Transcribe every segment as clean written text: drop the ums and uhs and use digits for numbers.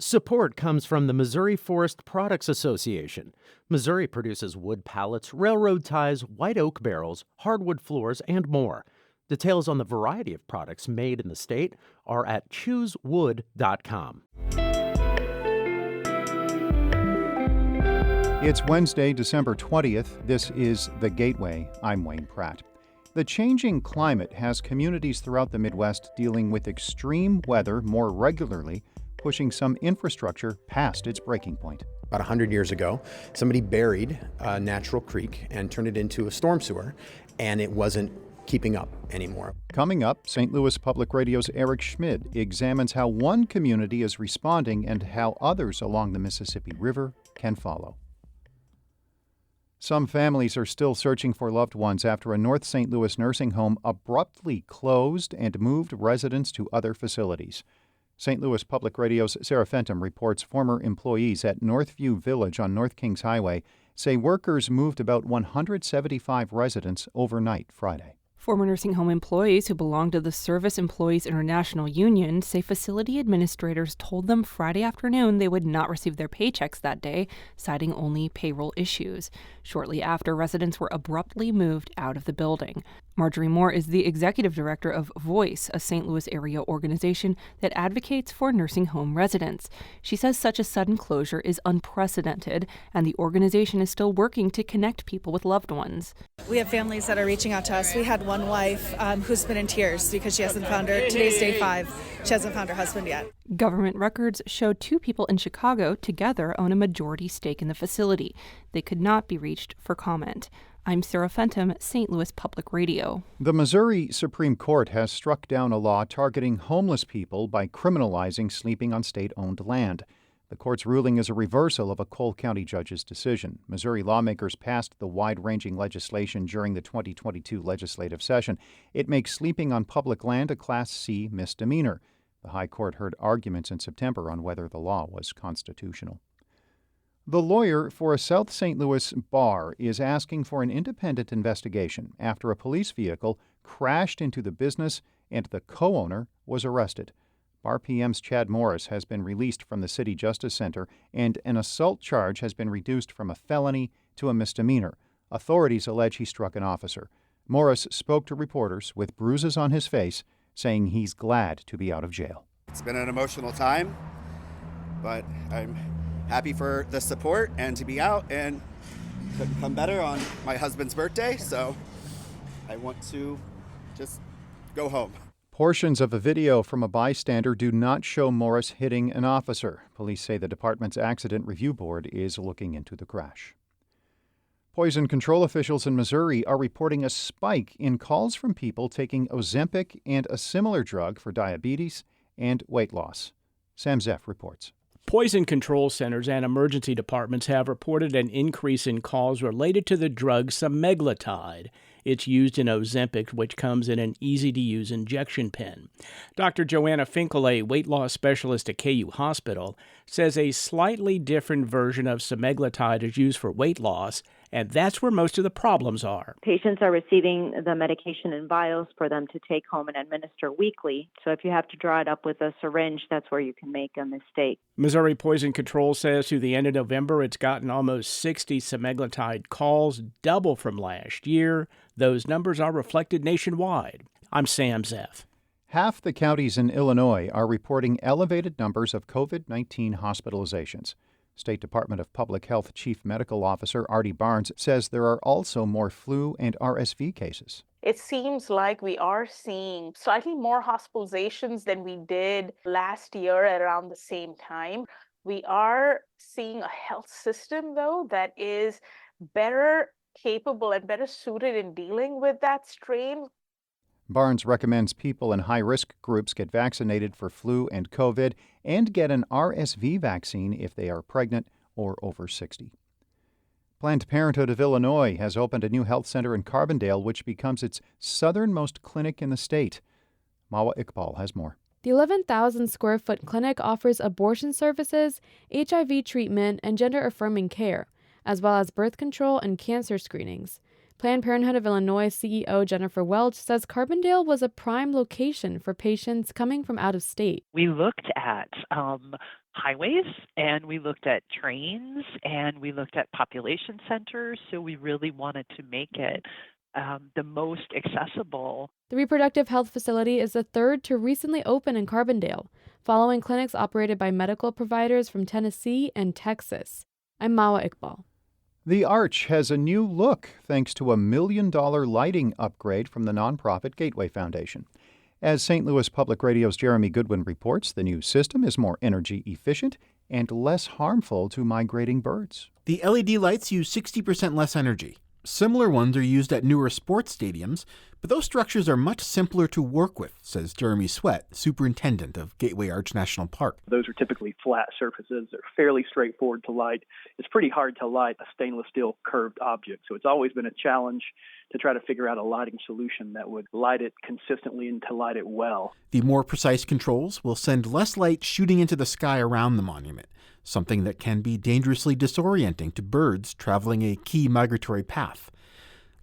Support comes from the Missouri Forest Products Association. Missouri produces wood pallets, railroad ties, white oak barrels, hardwood floors, and more. Details on the variety of products made in the state are at choosewood.com. It's Wednesday, December 20th. This is The Gateway. I'm Wayne Pratt. The changing climate has communities throughout the Midwest dealing with extreme weather more regularly, pushing some infrastructure past its breaking point. About 100 years ago, somebody buried a natural creek and turned it into a storm sewer, and it wasn't keeping up anymore. Coming up, St. Louis Public Radio's Eric Schmid examines how one community is responding and how others along the Mississippi River can follow. Some families are still searching for loved ones after a North St. Louis nursing home abruptly closed and moved residents to other facilities. St. Louis Public Radio's Sarah Fenton reports former employees at Northview Village on North Kings Highway say workers moved about 175 residents overnight Friday. Former nursing home employees who belong to the Service Employees International Union say facility administrators told them Friday afternoon they would not receive their paychecks that day, citing only payroll issues. Shortly after, residents were abruptly moved out of the building. Marjorie Moore is the executive director of Voice, a St. Louis area organization that advocates for nursing home residents. She says such a sudden closure is unprecedented, and the organization is still working to connect people with loved ones. We have families that are reaching out to us. We had one wife who's been in tears because she hasn't found her. Today's day 5. She hasn't found her husband yet. Government records show 2 people in Chicago together own a majority stake in the facility. They could not be reached for comment. I'm Sarah Fenton, St. Louis Public Radio. The Missouri Supreme Court has struck down a law targeting homeless people by criminalizing sleeping on state-owned land. The court's ruling is a reversal of a Cole County judge's decision. Missouri lawmakers passed the wide-ranging legislation during the 2022 legislative session. It makes sleeping on public land a Class C misdemeanor. The High Court heard arguments in September on whether the law was constitutional. The lawyer for a South St. Louis bar is asking for an independent investigation after a police vehicle crashed into the business and the co-owner was arrested. Bar PM's Chad Morris has been released from the City Justice Center, and an assault charge has been reduced from a felony to a misdemeanor. Authorities allege he struck an officer. Morris spoke to reporters with bruises on his face, saying he's glad to be out of jail. It's been an emotional time, but I'm happy for the support and to be out, and couldn't come better on my husband's birthday, so I want to just go home. Portions of a video from a bystander do not show Morris hitting an officer. Police say the department's accident review board is looking into the crash. Poison control officials in Missouri are reporting a spike in calls from people taking Ozempic and a similar drug for diabetes and weight loss. Sam Zeff reports. Poison control centers and emergency departments have reported an increase in calls related to the drug semaglutide. It's used in Ozempic, which comes in an easy-to-use injection pen. Dr. Joanna Finkel, a weight loss specialist at KU Hospital, says a slightly different version of semaglutide is used for weight loss, and that's where most of the problems are. Patients are receiving the medication in vials for them to take home and administer weekly. So if you have to draw it up with a syringe, that's where you can make a mistake. Missouri Poison Control says through the end of November, it's gotten almost 60 semaglutide calls, double from last year. Those numbers are reflected nationwide. I'm Sam Zeff. Half the counties in Illinois are reporting elevated numbers of COVID-19 hospitalizations. State Department of Public Health Chief Medical Officer Artie Barnes says there are also more flu and RSV cases. It seems like we are seeing slightly more hospitalizations than we did last year at around the same time. We are seeing a health system, though, that is better capable and better suited in dealing with that strain. Barnes recommends people in high-risk groups get vaccinated for flu and COVID and get an RSV vaccine if they are pregnant or over 60. Planned Parenthood of Illinois has opened a new health center in Carbondale, which becomes its southernmost clinic in the state. Mawa Iqbal has more. The 11,000-square-foot clinic offers abortion services, HIV treatment, and gender-affirming care, as well as birth control and cancer screenings. Planned Parenthood of Illinois CEO Jennifer Welch says Carbondale was a prime location for patients coming from out of state. We looked at highways, and we looked at trains, and we looked at population centers. So we really wanted to make it the most accessible. The reproductive health facility is the third to recently open in Carbondale, following clinics operated by medical providers from Tennessee and Texas. I'm Mawa Iqbal. The Arch has a new look thanks to a $1 million lighting upgrade from the nonprofit Gateway Foundation. As St. Louis Public Radio's Jeremy Goodwin reports, the new system is more energy efficient and less harmful to migrating birds. The LED lights use 60% less energy. Similar ones are used at newer sports stadiums, but those structures are much simpler to work with, says Jeremy Sweat, superintendent of Gateway Arch National Park. Those are typically flat surfaces. They're fairly straightforward to light. It's pretty hard to light a stainless steel curved object, so it's always been a challenge to try to figure out a lighting solution that would light it consistently and to light it well. The more precise controls will send less light shooting into the sky around the monument, something that can be dangerously disorienting to birds traveling a key migratory path.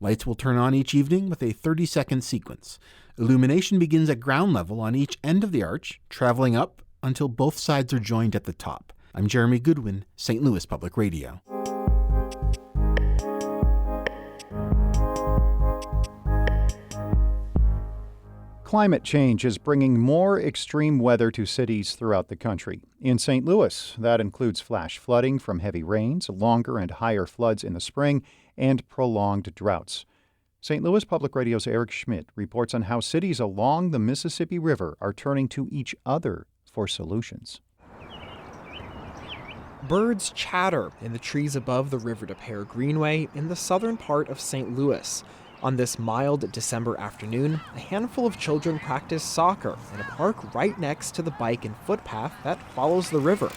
Lights will turn on each evening with a 30-second sequence. Illumination begins at ground level on each end of the arch, traveling up until both sides are joined at the top. I'm Jeremy Goodwin, St. Louis Public Radio. Climate change is bringing more extreme weather to cities throughout the country. In St. Louis, that includes flash flooding from heavy rains, longer and higher floods in the spring, and prolonged droughts. St. Louis Public Radio's Eric Schmidt reports on how cities along the Mississippi River are turning to each other for solutions. Birds chatter in the trees above the River de Pere Greenway in the southern part of St. Louis. On this mild December afternoon, a handful of children practice soccer in a park right next to the bike and footpath that follows the river.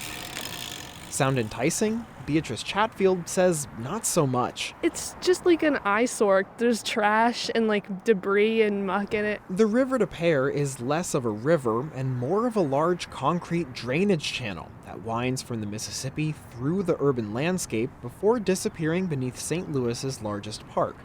Sound enticing? Beatrice Chatfield says not so much. It's just like an eyesore. There's trash and like debris and muck in it. The River de Pere is less of a river and more of a large concrete drainage channel that winds from the Mississippi through the urban landscape before disappearing beneath St. Louis's largest park.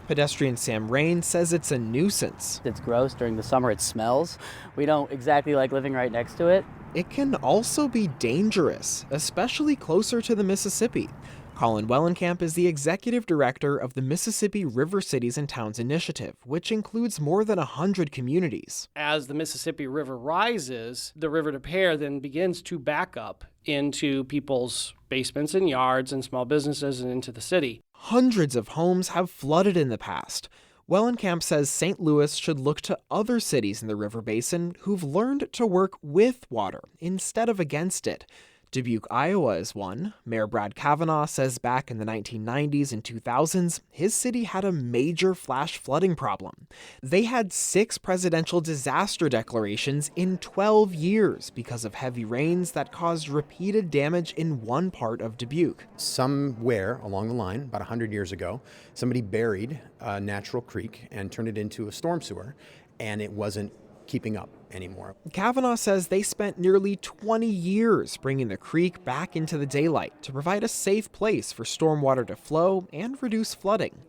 Pedestrian Sam Rain says it's a nuisance. It's gross. During the summer it smells. We don't exactly like living right next to it. It can also be dangerous, especially closer to the Mississippi. Colin Wellenkamp is the executive director of the Mississippi River Cities and Towns Initiative, which includes more than 100 communities. As the Mississippi River rises, the River de Pere then begins to back up into people's basements and yards and small businesses and into the city. Hundreds of homes have flooded in the past. Wellenkamp says St. Louis should look to other cities in the river basin who've learned to work with water instead of against it. Dubuque, Iowa is one. Mayor Brad Kavanaugh says back in the 1990s and 2000s, his city had a major flash flooding problem. They had 6 presidential disaster declarations in 12 years because of heavy rains that caused repeated damage in one part of Dubuque. Somewhere along the line, about 100 years ago, somebody buried a natural creek and turned it into a storm sewer, and it wasn't keeping up anymore. Kavanaugh says they spent nearly 20 years bringing the creek back into the daylight to provide a safe place for stormwater to flow and reduce flooding.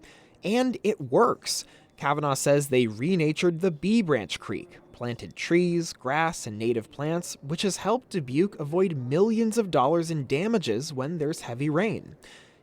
And it works. Kavanaugh says they renatured the Bee Branch Creek, planted trees, grass, and native plants, which has helped Dubuque avoid millions of dollars in damages when there's heavy rain.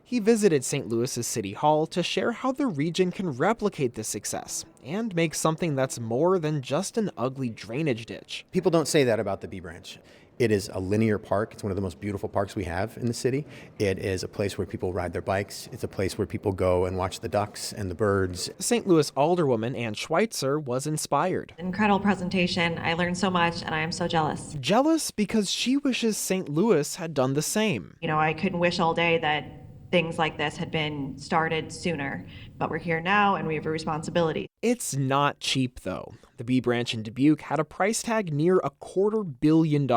He visited St. Louis's City Hall to share how the region can replicate this success and make something that's more than just an ugly drainage ditch. People don't say that about the Bee Branch. It is a linear park. It's one of the most beautiful parks we have in the city. It is a place where people ride their bikes. It's a place where people go and watch the ducks and the birds. St. Louis Alderwoman Ann Schweitzer was inspired. Incredible presentation. I learned so much and I am so jealous. Jealous because she wishes St. Louis had done the same. You know, I couldn't wish all day that things like this had been started sooner, but we're here now and we have a responsibility. It's not cheap, though. The Bee Branch in Dubuque had a price tag near $250 million.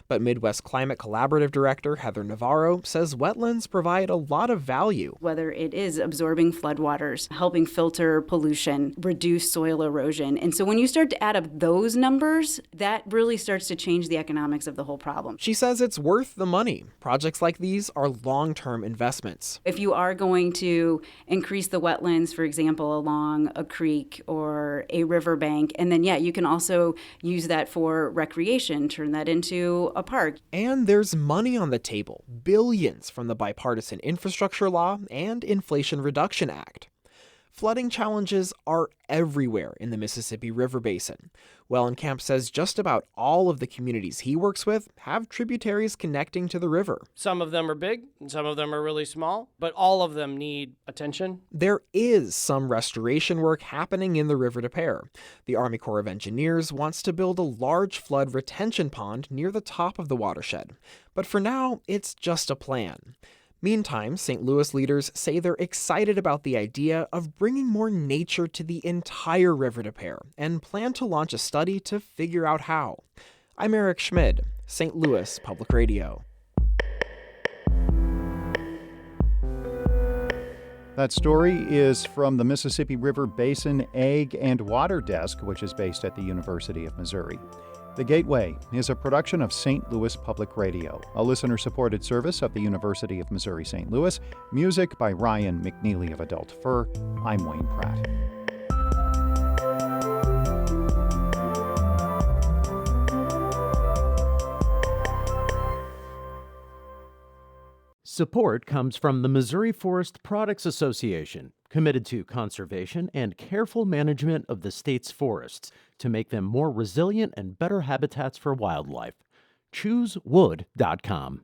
But Midwest Climate Collaborative Director Heather Navarro says wetlands provide a lot of value. Whether it is absorbing floodwaters, helping filter pollution, reduce soil erosion. And so when you start to add up those numbers, that really starts to change the economics of the whole problem. She says it's worth the money. Projects like these are long-term investments. If you are going to increase the wetlands, for example, along a creek creek or a riverbank. And then, you can also use that for recreation, turn that into a park. And there's money on the table, billions from the Bipartisan Infrastructure Law and Inflation Reduction Act. Flooding challenges are everywhere in the Mississippi River Basin. Wellenkamp says just about all of the communities he works with have tributaries connecting to the river. Some of them are big and some of them are really small, but all of them need attention. There is some restoration work happening in the River Des Peres. The Army Corps of Engineers wants to build a large flood retention pond near the top of the watershed. But for now, it's just a plan. Meantime, St. Louis leaders say they're excited about the idea of bringing more nature to the entire River Des Peres and plan to launch a study to figure out how. I'm Eric Schmid, St. Louis Public Radio. That story is from the Mississippi River Basin Ag and Water Desk, which is based at the University of Missouri. The Gateway is a production of St. Louis Public Radio, a listener-supported service of the University of Missouri St. Louis. Music by Ryan McNeely of Adult Fur. I'm Wayne Pratt. Support comes from the Missouri Forest Products Association, committed to conservation and careful management of the state's forests to make them more resilient and better habitats for wildlife. ChooseWood.com.